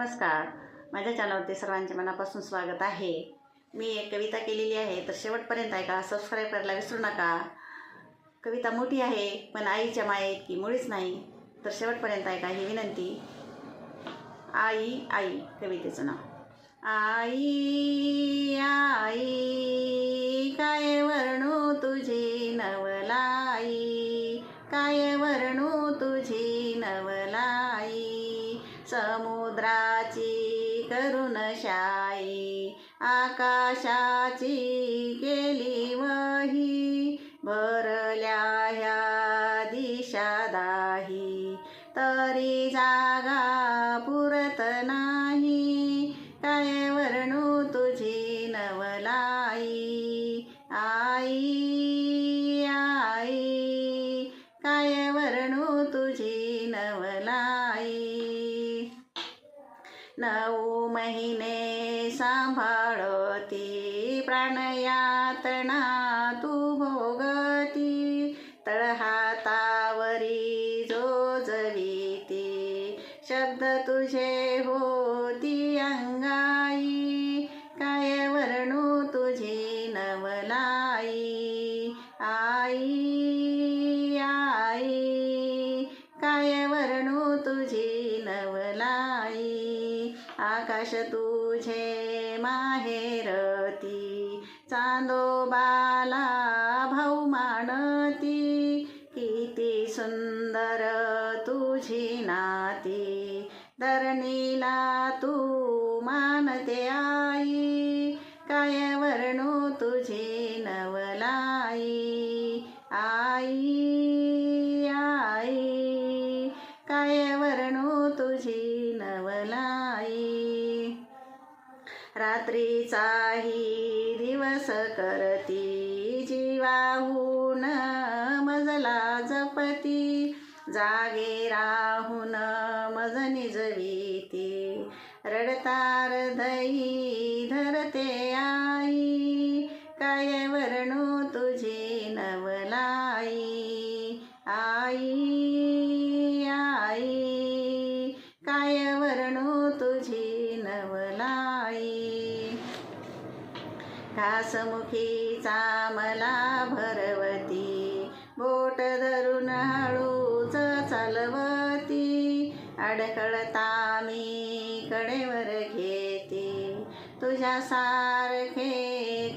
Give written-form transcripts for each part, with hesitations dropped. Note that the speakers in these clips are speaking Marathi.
नमस्कार. माझ्या चॅनलवरती सर्वांचे मनापासून स्वागत आहे. मी एक कविता केलेली आहे, तर शेवटपर्यंत ऐका. सबस्क्राईब करायला विसरू नका. कविता मोठी आहे, पण आईच्या मायेत की मुळीच नाही, तर शेवटपर्यंत ऐका ही विनंती. आई आई कवितेचं नाव. आई आई काय वर्णू तुझी नवलाई, काय वर्णू तुझी नवलाई, समुद्राची करुण शाई, आकाशाची केली वही, भरल्या ह्या दिशा दाही, तरी जागा पुरत नाही, काय वर्णू तुझी नवलाई. आई आई काय वर्णू तुझी नवलाई, 9 महिने सांभाळती, प्राणयातना तू भोगती, तळहातावरी जोजविती, शब्द तुझे होती अंगाई, काय वर्णू तुझी नवलाई. आई आई काय वर्णू तुझी नवलाई, आकाश तुझे माहेरती, चांदोबाला भाऊ मानती, किती सुंदर तुझी नाती, धरणीला तू मानते आई, काय वर्णू तुझी नवलाई. आई आई काय वर्णू तुझी नवलाई, रात्रीचाही दिवस करती, जीवाहून मजला जपती, जागे राहून मज निजविती, रडता हृदयी धरते आई, काय वर्णू तुझी नवलाई. आई आई काय वर्णू तुझी नवलाई, घासमुखीचा मला भरवती, बोट धरून हळूच चालवती, अडखळता मी कडेवर घेते, तुझ्यासारखे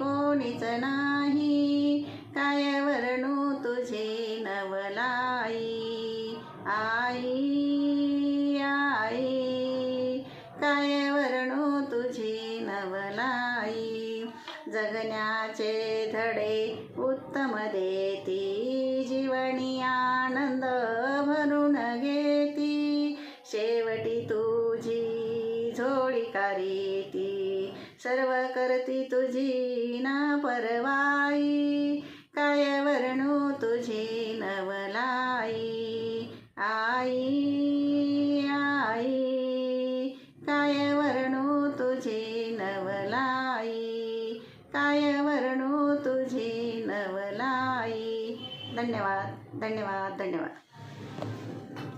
कोणीच नाही, काय वर्णू तुझी नवलाई. आई आई काय वर्णू तुझी नवलाई, जगण्याचे धडे उत्तम देती, जीवनी आनंद भरून घेती, शेवटी तुझी झोळी कारीती, सर्व करती तुझी ना परवाई, काय वर्णू तुझी नवलाई. आई आई काय वर्णू तुझी नवलाई, काय वर्णू तुझी नवलाई. धन्यवाद धन्यवाद धन्यवाद.